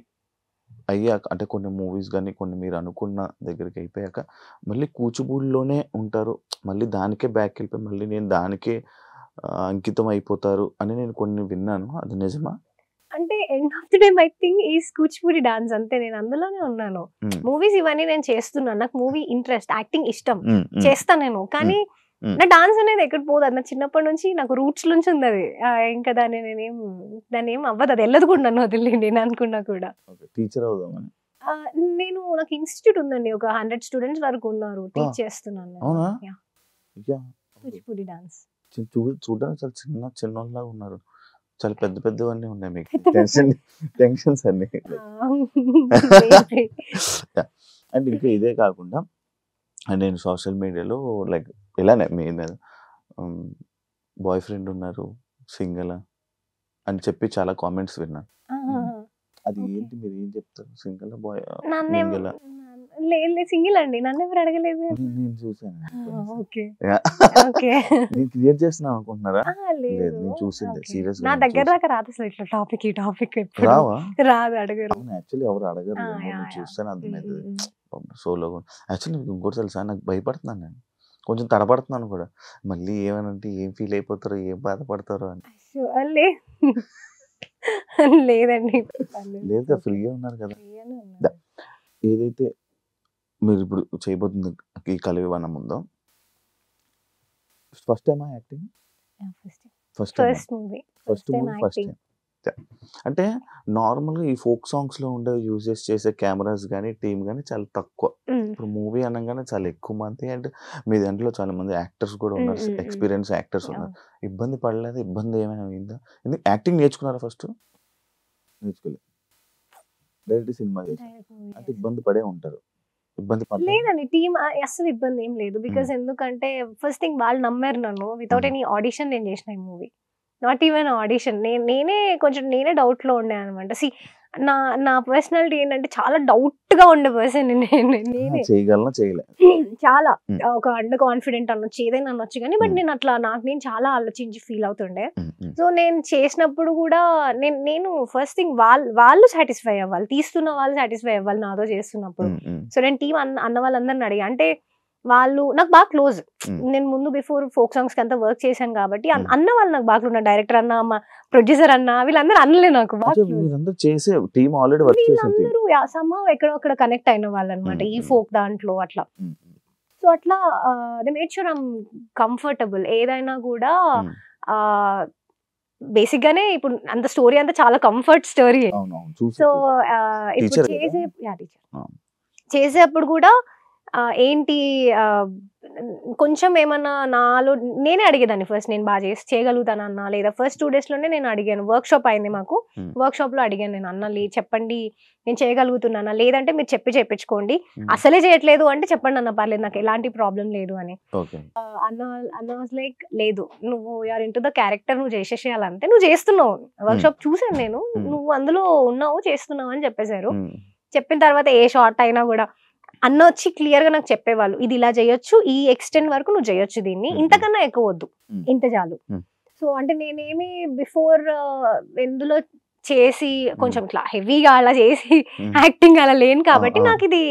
అయ్యాక అంటే కొన్ని మూవీస్ గాని, కొన్ని మీరు అనుకున్న దగ్గరికి అయిపోయాక మళ్ళీ కూచిపూడిలోనే ఉంటారు. మళ్ళీ దానికే బ్యాకెళ్ళిపోయి మళ్ళీ నేను దానికే అంకితం అయిపోతారు అని నేను కొన్ని విన్నాను. అది నిజమా? అంటే end of the day my thing is Kuchipudi dance అంతే. నేను అందులోనే ఉన్నాను. హ్మ్. మూవీస్ ఇవన్నీ నేను చేస్తున్నాను. నాకు మూవీ ఇంట్రెస్ట్, యాక్టింగ్ ఇష్టం. హ్మ్. హ్మ్. చేస్తా నేను. కానీ హ్మ్. నా డాన్స్ అనేది ఎక్కడికి పోదు. అది నా చిన్నప్పటి నుంచి నాకు రూట్స్ నుంచి ఉందది. ఇంకా దాన్నేం అవ్వదు. అది ఎళ్ళదు కూడా నన్ను వదిలి నేను అనుకున్నా కూడా. ఓకే. టీచర్ అవుదామని. ఆహ్, నాకు ఇన్‌స్టిట్యూట్ ఉందండి. ఒక 100 స్టూడెంట్స్ వరకు ఉన్నారు. ఆ! టీచ్ చేస్తున్నాను నేను. అవునా? యాహ్! యాహ్! కూచిపూడి డాన్స్. చూడడానికి చాలా చిన్నోళ్ళలాగా ఉన్నారు. చాలా పెద్ద పెద్దవన్నీ ఉన్నాయి మీకు. పెద్ద పెద్ద టెన్షన్స్ అన్నీ. మేబీ. యాహ్! అండ్ ఇంకా ఇదే కాకుండా నేను సోషల్ మీడియాలో లైక్ ఇలానే మీ మీద హ్మ్. బాయ్ ఫ్రెండ్ ఉన్నారు, సింగిలా అని చెప్పి చాలా కామెంట్స్ విన్నాను. హ్మ్. ఆహాహా! అది ఓకే. ఏంటి మీరేం చెప్తారు? సింగిలా? నన్నేం మింగిలా? లేదు సింగిల్ అండి. నన్నెవరు అడగలేదు. నేను చూసానండి కొన్నిసార్లు. ఓకే. యాహ్! ఓకే. నేను క్రియేట్ చేస్తున్నాను అనుకుంటున్నారా? లేదు లేదు. నేను చూసిందే. ఓకే. సీరియస్‌గా నా నేను దగ్గర చూసా. దాకా రాదసలు ఇట్లా ఈ టాపిక్ ఎప్పుడు. రావా? రాదు అడగరు. అవును. యాక్చువల్లీ ఎవరు అడగరులెండి. యాహ్! నేను యాహ్! చూస్తేనే హ్మ్. హ్మ్. అర్థమైతది. హ్మ్. సోలోగా యాక్చువల్లీ మీకు ఇంకోటి తెలుసా? నాకు భయపడుతున్నాను నేను. కొంచెం తడబడుతున్నాను కూడా. మళ్ళీ ఏమనంటే ఏం ఫీల్ అయిపోతారో, ఏం బాధపడతారో అని. అయ్యో! లేదండి. పర్లేదు. లేదుగా ఓకే. ఫ్రీగా ఉన్నారు కదా! ఫ్రీగానే ద ఉన్నాను. ఏదైతే మీరిప్పుడు చేయబోతుంది ఈ కలివివానం ఉందో, ఫస్ట్ టైమా యాక్టింగ్? యాహ్! ఫస్ట్ ఫస్ట్ టైమా? First movie. First first time movie first acting. Time. Yeah! అంటే నార్మల్‌గా ఈ ఫోక్ సాంగ్స్‌లో ఉండే చేసే కెమెరాస్ గాని, టీమ్ గాని చాలా తక్కువ. హ్మ్. ఇప్పుడు మూవీ అనంగానే చాలా ఎక్కువ మంది అండ్ మీ దాంట్లో చాలా మంది యాక్టర్స్ కూడా హ్మ్. ఉన్నారు. హ్మ్. హ్మ్. ఎక్స్‌పీరియన్స్ యాక్టర్స్ ఉన్నారు. అవును. ఇబ్బంది పడలేదా? ఇబ్బంది ఏమైనా అయిందా? యాక్టింగ్ నేర్చుకున్నారా ఫస్ట్? నేర్చుకోలేదు. డైరెక్ట్ సినిమా చేశారు. డైరెక్ట్ మూవీ అంటే చేశా. ఇబ్బంది పడే ఉంటారు. ఇబ్బంది పడలేదా? లేదండి. అస్సలు ఇబ్బందేం లేదు. హ్మ్. బికాజ్ ఎందుకంటే ఫస్ట్ థింగ్ వాళ్ళు నమ్మారు నన్ను. వితౌట్ హ్మ్. ఎనీ ఆడిషన్ నేను చేసిన ఈ మూవీ. Not even audition. నేనే డౌట్‌లో ఉండే అనమాట. నా నా పర్సనాలిటీ ఏంటంటే చాలా డౌట్‌గా ఉండే పర్సన్‌ని నేనే. చేయగలనా? చేయలే. చాలా హ్మ్. ఒక అండర్ కాన్ఫిడెంట్ అనొచ్చు. ఏదైనా అనొచ్చు గానీ బట్ హ్మ్. నేను అట్లా నాకు నేను చాలా ఆలోచించి ఫీల్ అవుతుండే. హ్మ్. హ్మ్. సో, నేను చేసినప్పుడు గూడా నేను ఫస్ట్ థింగ్ వాళ్ళు సాటిస్ఫై అవ్వాలి. తీస్తున్న వాళ్ళు సాటిస్ఫై అవ్వాలి నాతో చేస్తున్నప్పుడు. హ్మ్. హ్మ్. సో, నేను టీమ్ అన్న వాళ్ళందరిని అడిగా. అంటే వాళ్ళు నాకు బాగా క్లోజ్. Hmm. నేను ముందు బిఫోర్ ఫోక్ సాంగ్స్ కి అంతా వర్క్ చేశాను కాబట్టి Hmm. అన్న వాళ్ళు నాకు బాగా క్లోజ్. డైరెక్టర్ అన్న, మా ప్రొడ్యూసర్ అన్న, వీళ్ళందరూ అన్నలే నాకు బాగా అంటే క్లోజ్. మీరందరూ చేసే టీమ్ ఆల్రెడీ వర్క్ చేసిన టీమ్. వీళ్ళందరూ సమ్హౌ ఎక్కడో అక్కడ కనెక్ట్ అయిన వాళ్ళు అనమాట ఈ ఫోక్ దాంట్లో అట్లా. సో అట్లా they made sure I'm comfortable. ఏదైనా కూడా బేసిక్ గానే ఇప్పుడు అంత స్టోరీ అంతా చాలా కంఫర్ట్ స్టోరీ. సో ఇప్పుడు చేసేప్పుడు కూడా ఏంటి కొంచెం ఏమన్నా నాలో నేనే అడిగేదాన్ని ఫస్ట్, నేను బాగా చేయగలుగుతానన్నా లేదా ఫస్ట్ 2 days లోనే నేను అడిగాను. వర్క్ షాప్ అయింది మాకు, వర్క్ షాప్ లో అడిగాను నేను, అన్న చెప్పండి నేను చేయగలుగుతున్నానా, లేదంటే మీరు చెప్పించుకోండి, అసలే చేయట్లేదు అంటే చెప్పండి అన్న పర్లేదు, నాకు ఎలాంటి ప్రాబ్లం లేదు అని. అన్న వాజ్ లైక్ లేదు, నువ్వు యూఆర్ ఇంటూ ద క్యారెక్టర్, నువ్వు చేసేసేయాలంటే నువ్వు చేస్తున్నావు, వర్క్ షాప్ చూసాను నేను, నువ్వు అందులో ఉన్నావు చేస్తున్నావు అని చెప్పేశారు. చెప్పిన తర్వాత ఏ షార్ట్ అయినా కూడా అన్న వచ్చి క్లియర్ గా నాకు చెప్పేవాళ్ళు, ఇది ఇలా చేయొచ్చు, ఈ ఎక్స్టెంట్ వరకు నువ్వు చేయొచ్చు, దీన్ని ఇంతకన్నా ఎక్కువ వద్దు, ఇంత చాలు. సో అంటే నేనేమి బిఫోర్ ఎందులో చేసి కొంచెం ఇట్లా హెవీగా అలా చేసి యాక్టింగ్ అలా లేను కాబట్టి నాకు ఇది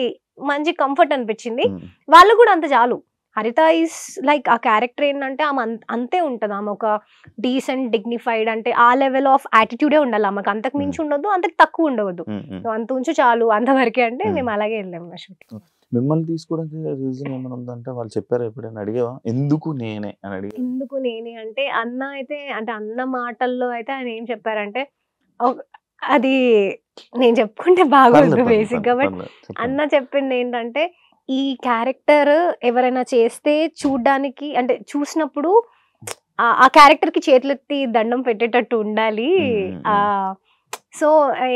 మంచి కంఫర్ట్ అనిపించింది. వాళ్ళు కూడా అంత చాలు. హరిత ఈస్ లైక్ ఆ క్యారెక్టర్ ఏంటంటే ఆమె అంతే ఉంటది, ఆమె ఒక డీసెంట్ డిగ్నిఫైడ్, అంటే ఆ లెవెల్ ఆఫ్ యాటిట్యూడే ఉండాలి ఆమెకు, అంతకు మించి ఉండదు, అంతకు తక్కువ ఉండవద్దు, అంత ఉంచు చాలు, అంతవరకే అంటే మేము అలాగే వెళ్ళాము మా షూట్. మిమ్మల్ని తీసుకోవడానికి రీజన్ ఏమైనా ఉందంటే వాళ్ళు చెప్పారు ఎప్పుడైనా, అడిగావా ఎందుకు నేనే అని అడిగా? ఎందుకు నేనే అంటే అన్న అయితే, అంటే అన్న మాటల్లో అయితే ఆయన ఏం చెప్పారంటే, అది నేను చెప్పుకుంటే బాగోదు బేసిక్ గా, బట్ అన్న చెప్పింది ఏంటంటే ఈ క్యారెక్టర్ ఎవరైనా చేస్తే చూడ్డానికి, అంటే చూసినప్పుడు ఆ క్యారెక్టర్ కి చేతులెత్తి దండం పెట్టేటట్టు ఉండాలి. సో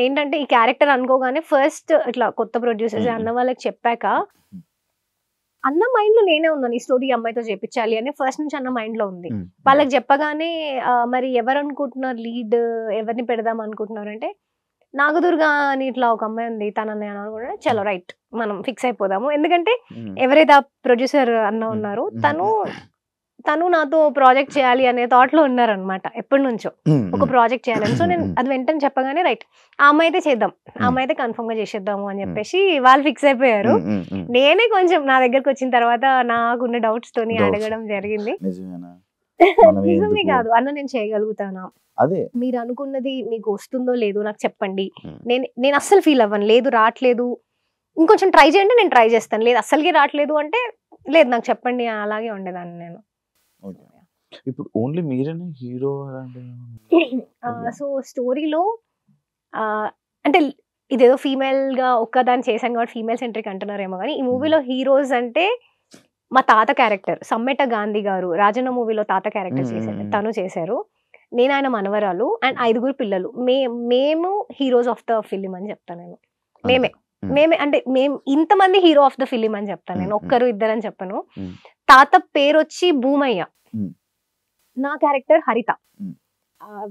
ఏంటంటే ఈ క్యారెక్టర్ అనుకోగానే ఫస్ట్ ఇట్లా కొత్త ప్రొడ్యూసర్స్ అన్న వాళ్ళకి చెప్పాక, అన్న మైండ్ లో నేనే ఉన్నాను, ఈ స్టోరీ అమ్మాయితో చేపించాలి అని ఫస్ట్ నుంచి అన్న మైండ్ లో ఉంది. వాళ్ళకి చెప్పగానే మరి ఎవరు అనుకుంటున్నారు లీడ్, ఎవరిని పెడదాం అనుకుంటున్నారు అంటే, నాగదుర్గా అని ఇట్లా ఒక అమ్మాయి ఉంది, తనని అనుకుంటే చలో రైట్ మనం ఫిక్స్ అయిపోదాము. ఎందుకంటే ఎవరైతే ఆ ప్రొడ్యూసర్ అన్న ఉన్నారో తను నాతో ప్రాజెక్ట్ చేయాలి అనే థాట్ లో ఉన్నారనమాట, ఎప్పటి నుంచో ఒక ప్రాజెక్ట్ చేయాలని. సో నేను అది వెంటనే చెప్పగానే రైట్ ఆ అమ్మాయి అయితే చేద్దాం, ఆ అమ్మాయి అయితే కన్ఫర్మ్ గా చేసేద్దాము అని చెప్పేసి వాళ్ళు ఫిక్స్ అయిపోయారు. నేనే కొంచెం నా దగ్గరకు వచ్చిన తర్వాత నాకున్న డౌట్స్ తోని అడగడం జరిగింది. నిజమే కాదు అన్న, నేను చేయగలుగుతానా, అదే మీరు అనుకున్నది మీకు వస్తుందో లేదో నాకు చెప్పండి, నేను అస్సలు ఫీల్ అవ్వను, లేదు రావట్లేదు ఇంకొంచెం ట్రై చేయండి నేను ట్రై చేస్తాను, లేదు అస్సలకి రావట్లేదు అంటే లేదు నాకు చెప్పండి, అలాగే ఉండేదాన్ని నేను. ఇప్పుడు ఓన్లీ మీరేనా హీరో? సో స్టోరీలో అంటే ఇదేదో ఫీమేల్ గా ఒక్కదాన్ని చేశాను కాబట్టి ఫీమేల్ సెంట్రిక్ అంటున్నారేమో కానీ, ఈ మూవీలో హీరోస్ అంటే మా తాత క్యారెక్టర్ సమ్మెట గాంధీ గారు రాజన్న మూవీలో తాత క్యారెక్టర్ చేశారు, తను చేశారు, నేను ఆయన మనవరాలు అండ్ 5 పిల్లలు, మేము హీరోస్ ఆఫ్ ద ఫిలిం అని చెప్తాను నేను. మేమే అంటే మేము ఇంతమంది హీరో ఆఫ్ ద ఫిలిం అని చెప్తాను నేను, ఒక్కరు ఇద్దరు అని చెప్పను. తాత పేరు వచ్చి భూమయ్య, నా character Haritha.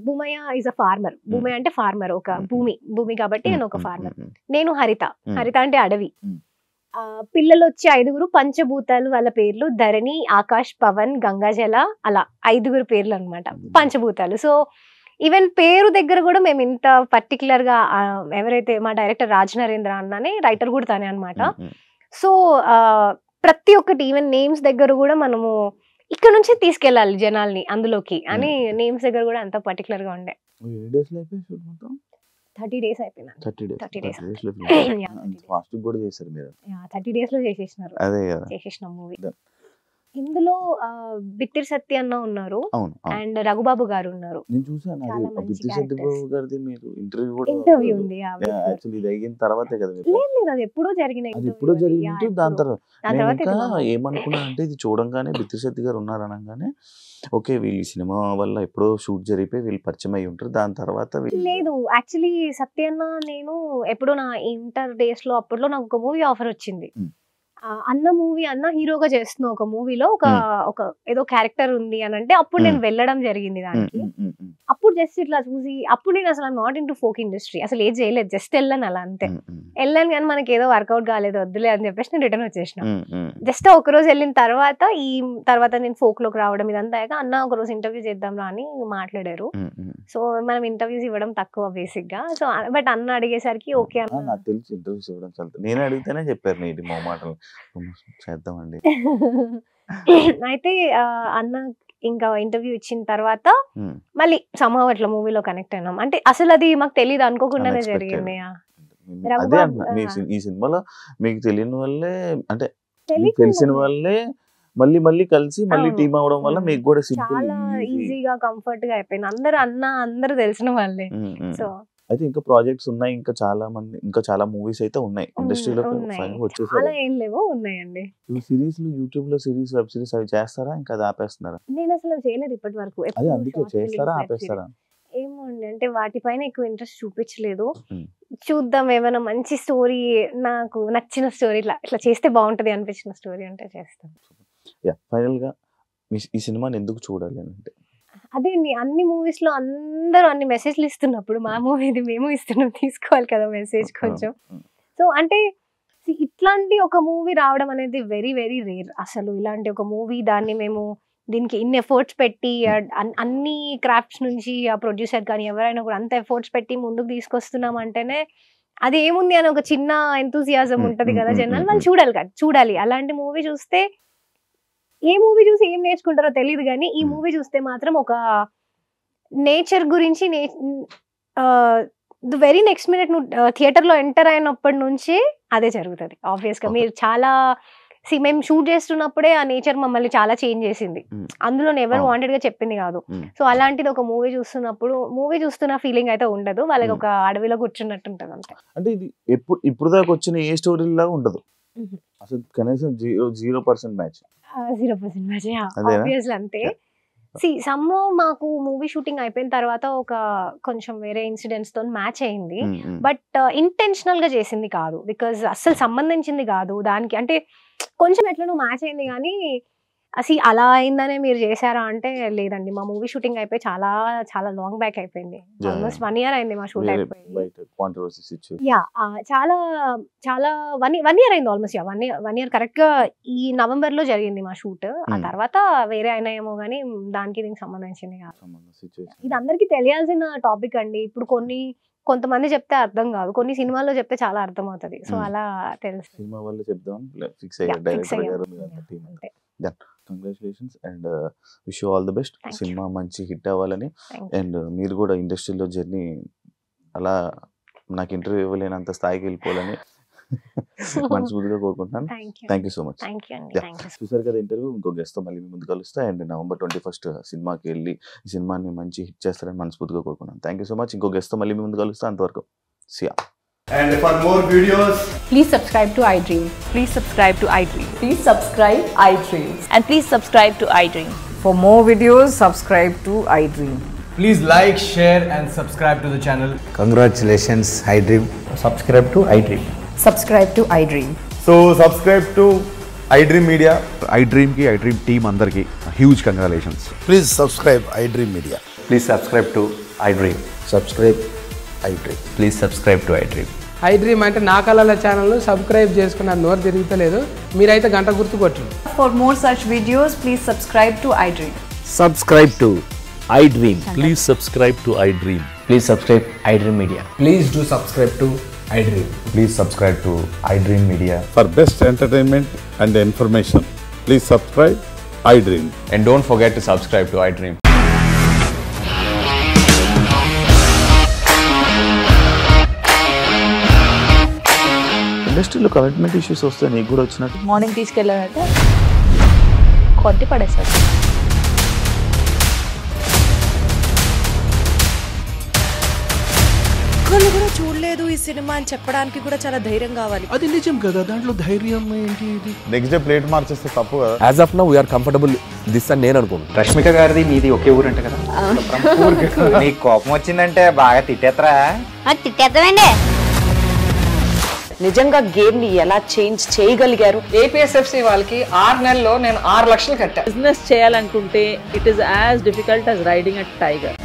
Bhoomaiah is a farmer, Bhoomaiah అంటే ఫార్మర్, ఒక భూమి కాబట్టి నేను ఒక ఫార్మర్. నేను హరిత అంటే అడవి. పిల్లలు వచ్చి 5 పంచభూతాలు, వాళ్ళ పేర్లు ధరణి, ఆకాష్, పవన్, గంగాజల, అలా 5 పేర్లు అనమాట పంచభూతాలు. సో ఈవెన్ పేరు దగ్గర కూడా మేము ఇంత పర్టికులర్ గా, ఎవరైతే మా డైరెక్టర్ రాజ్ నరేంద్ర అన్ననే రైటర్ కూడా తనే అనమాట. సో ప్రతి ఒక్కటి ఈవెన్ నేమ్స్ దగ్గర కూడా మనము ఇక్కడ నుంచి తీసుకెళ్ళాలి జనాల్ని అందులోకి అని, నేమ్స్ దగ్గర కూడా అంత పర్టికులర్ గా ఉండే. 30 days అయిపోయింది. 30 days లో చేసేసిన మూవీ. ఇందులో బిత్తిరి సత్య అన్న ఉన్నారు అండ్ రఘుబాబు గారు ఉన్నారు. ఇంటర్వ్యూ ఉంది, అది ఎప్పుడో జరిగిన ఏమనుకున్నా అంటే ఇది చూడంగానే బిత్తిరి సత్య గారు ఉన్నారు అనగానే ఓకే వీళ్ళు సినిమా వల్ల ఎప్పుడో షూట్ జరిగిపోయి వీళ్ళు పరిచయం అయి ఉంటారు, దాని తర్వాత లేదు. యాక్చువల్లీ సత్యన్న నేను ఎప్పుడో నా ఇంటర్ డేస్ లో అప్పట్లో నాకు ఒక మూవీ ఆఫర్ వచ్చింది. అన్న మూవీ, అన్న హీరోగా చేస్తున్న ఒక మూవీలో ఒక ఏదో క్యారెక్టర్ ఉంది అని అంటే అప్పుడు నేను వెళ్ళడం జరిగింది దానికి. అప్పుడు జస్ట్ ఇట్లా చూసి, అప్పుడు నేను అసలు not in to folk industry, అసలు ఏది చేయలేదు, జస్ట్ వెళ్ళాను అలా అంతే. వెళ్ళాను కానీ మనకి ఏదో వర్కౌట్ కాలేదు, వద్దులే అని చెప్పేసి నేను రిటర్న్ వచ్చేసిన. జస్ట్ ఒక రోజు వెళ్ళిన తర్వాత నేను ఫోక్ లోకి రావడం ఇదంతా అయ్యాక అన్న ఒక రోజు ఇంటర్వ్యూ చేద్దాం రా అని మాట్లాడారు. సో మనం ఇంటర్వ్యూస్ ఇవ్వడం తక్కువ బేసిక్ గా. సో బట్ అన్న అడిగేసరికి ఓకే అన్న. నాకు తెలిసి ఇంటర్వ్యూస్ ఇవ్వడం చాలా నేను అడిగితేనే చెప్పారు నీటి మొహమాటలు చేద్దామండి. అయితే అన్న ఇంకా ఇంటర్వ్యూ ఇచ్చిన తర్వాత మళ్ళీ సమ్హౌ అట్లా మూవీలో కనెక్ట్ అయినాం. అంటే అసలు అది మాకు తెలియదు, అనుకోకుండానే జరిగింది. అదే ఈ సినిమాలో మీకు తెలియని వల్లే అంటే తెలిసిన వాళ్ళే మళ్ళీ మళ్ళీ కలిసి మళ్ళీ టీమ్ అవడం వల్ల మీకు కూడా చాలా ఈజీగా కంఫర్ట్ గా అయిపోయింది. అందరూ తెలిసిన వాళ్ళే. సో అయితే ఇంకా ప్రాజెక్ట్స్ ఉన్నాయి, ఇంకా చాలా మూవీస్ అయితే ఉన్నాయి ఇండస్ట్రీలో చాలా ఏం లేవో ఉన్నాయండి. సిరీస్ లో యూట్యూబ్ లో సిరీస్ వెబ్ సిరీస్ అవి చేస్తారా, ఇంకా అది ఆపేస్తున్నారా? నేను అసలు చేయలేదు ఇప్పటి వరకు. అదే అందుకే చేస్తారా ఆపేస్తారా? ఏమో అండి, అంటే వాటిపైన ఎక్కువ ఇంట్రెస్ట్ చూపించలేదు. చూద్దాం, ఏమైనా మంచి స్టోరీ, నాకు నచ్చిన స్టోరీ, ఇట్లా చేస్తే బాగుంటది అనిపించిన స్టోరీ అంటే చేస్తాం. ఫైనల్ గా ఈ సినిమాని ఎందుకు చూడాలి అంటే అదే అండి, అన్ని మూవీస్ లో అందరూ అన్ని మెసేజ్లు ఇస్తున్నప్పుడు మా మూవీది మేము ఇస్తున్నాం, తీసుకోవాలి కదా మెసేజ్ కొంచెం. సో అంటే ఇట్లాంటి ఒక మూవీ రావడం అనేది వెరీ వెరీ రేర్. అసలు ఇలాంటి ఒక మూవీ దాన్ని మేము దీనికి ఇన్ని ఎఫర్ట్స్ పెట్టి అన్ని క్రాఫ్ట్స్ నుంచి ఆ ప్రొడ్యూసర్ కానీ ఎవరైనా కూడా అంత ఎఫర్ట్స్ పెట్టి ముందుకు తీసుకొస్తున్నాం అంటేనే అది ఏముంది అని ఒక చిన్న ఎంతూజియాజం ఉంటది కదా జనాలు, వాళ్ళు చూడాలి. అలాంటి మూవీ చూస్తే ఏ మూవీ చూసి ఏం నేర్చుకుంటారో తెలియదు, కానీ ఈ మూవీ చూస్తే మాత్రం ఒక నేచర్ గురించి వెరీ నెక్స్ట్ మినిట్ నువ్వు థియేటర్ లో ఎంటర్ అయినప్పటి నుంచి అదే జరుగుతుంది. ఆబ్వియస్ గా మీరు చాలా మేము షూట్ చేస్తున్నప్పుడే ఆ నేచర్ మమ్మల్ని చాలా చేంజ్ చేసింది. అందులో ఎవరు వాంటెడ్ గా చెప్పింది కాదు. సో అలాంటిది ఒక మూవీ చూస్తున్న ఫీలింగ్ అయితే ఉండదు, వాళ్ళకి ఒక అడవిలో కూర్చున్నట్టు ఉంటది అంతే. అంటే ఇది ఇప్పుడు దాకా వచ్చిన ఏ స్టోరీ లాగా ఉండదు అసలు, కనీసం 0% మ్యాచ్. 0% మ్యాచ్ ఆబ్వియస్లీ అంతే. సమ్హౌ మాకు మూవీ షూటింగ్ అయిపోయిన తర్వాత ఒక కొంచెం వేరే ఇన్సిడెంట్స్ తో మ్యాచ్ అయింది, బట్ ఇంటెన్షనల్ గా చేసింది కాదు, బికాజ్ అస్సలు సంబంధించింది కాదు దానికి. అంటే కొంచెం ఎట్లనో మ్యాచ్ అయింది, కానీ అసలు అలా అయిందనే మీరు చేశారా అంటే లేదండి. మా మూవీ షూటింగ్ అయిపోయి చాలా చాలా లాంగ్ బ్యాక్ అయిపోయింది, ఆల్మోస్ట్ 1 year అయింది మా షూట్ అయిపోయి. చాలా చాలా 1 year అయింది ఆల్మోస్ట్. 1 year కరెక్ట్ గా ఈ నవంబర్ లో జరిగింది మా షూట్. ఆ తర్వాత వేరే అయినాయేమో కానీ దానికి దీనికి సంబంధించింది కాదు. ఇది అందరికి తెలియాల్సిన టాపిక్ అండి. ఇప్పుడు కొంతమంది చెప్తే అర్థం కాదు, కొన్ని సినిమాల్లో చెప్తే చాలా అర్థం అవుతుంది. సో అలా తెలుసు. సినిమా వల్ల చెప్దాం fix congratulations and wish you all the best. Cinema మంచి హిట్ అవ్వాలని, అండ్ మీరు కూడా ఇండస్ట్రీలో జర్నీ అలా నాకు ఇంటర్వ్యూ ఇవ్వలేనంత స్థాయికి వెళ్ళిపోవాలని మనస్ఫూర్తిగా కోరుకుంటున్నాను. Thank you so much. చూసారు కదా ఇంటర్వ్యూ. ఇంకో గెస్ట్ తో మళ్ళీ మీ ముందు కలుస్తా, అండ్ November 21 సినిమాకి వెళ్ళి ఈ సినిమాని మంచి హిట్ చేస్తారని మనస్ఫూర్తిగా కోరుకున్నాను. Thank you so much. ఇంకో గెస్ట్ తో మళ్ళీ మీ ముందు కలుస్తా, అంతవరకు సియా. And for more videos, please subscribe to iDream. Please subscribe to iDream. Please subscribe iDream. And please subscribe to iDream. For more videos, subscribe to iDream. please like, share and subscribe to the channel. Congratulations, iDream. Subscribe to iDream. Subscribe to iDream. So subscribe to iDream Media. iDream ki iDream team andarki huge congratulations. Please subscribe iDream Media. Please subscribe to iDream. Subscribe iDream. Please subscribe to iDream. iDream అంటే నా కళల channel subscribe చేసుకున్న నోరు తిరుగుతలేదు, మీరైతే గంట గుర్తు కొట్టండి. For more such videos, please subscribe to iDream. Subscribe to iDream. Please subscribe to iDream. Please subscribe iDream Media. Please do subscribe to iDream. Please subscribe to iDream Media. For best entertainment and information, please subscribe iDream. And don't forget to subscribe to iDream. ఇండస్ట్రీలో commitment issues వస్తే నీకు కూడా వచ్చినట్టు morning తీసుకెళ్ళాలంటే కొట్టి పడేసాడు. ఒక్కళ్ళు కూడా చూడలేదు ఈ సినిమా అని చెప్పడానికి కూడా చాలా ధైర్యం కావాలి. అది నిజం కదా, దాంట్లో ధైర్యం ఏంటి? నెక్స్ట్ డే ప్లేట్ మార్చేస్తే తప్పు కదా. As of now, we are comfortable this అని నేను అనుకుంటున్నాను. రష్మిక గారిది మీది ఒకే ఊరు అంట కదా. నీకు కోపం వచ్చిందంటే బాగా తిట్టేత్తరా? తిట్టేద్దామండి. నిజంగా గేమ్ ని ఎలా చేంజ్ చేయగలిగారు? ఏపీఎస్ఎఫ్సి వాళ్ళకి 6 నెలల్లో నేను 6 లక్షలు కట్టా. బిజినెస్ చేయాలనుకుంటే it is as difficult as riding a tiger.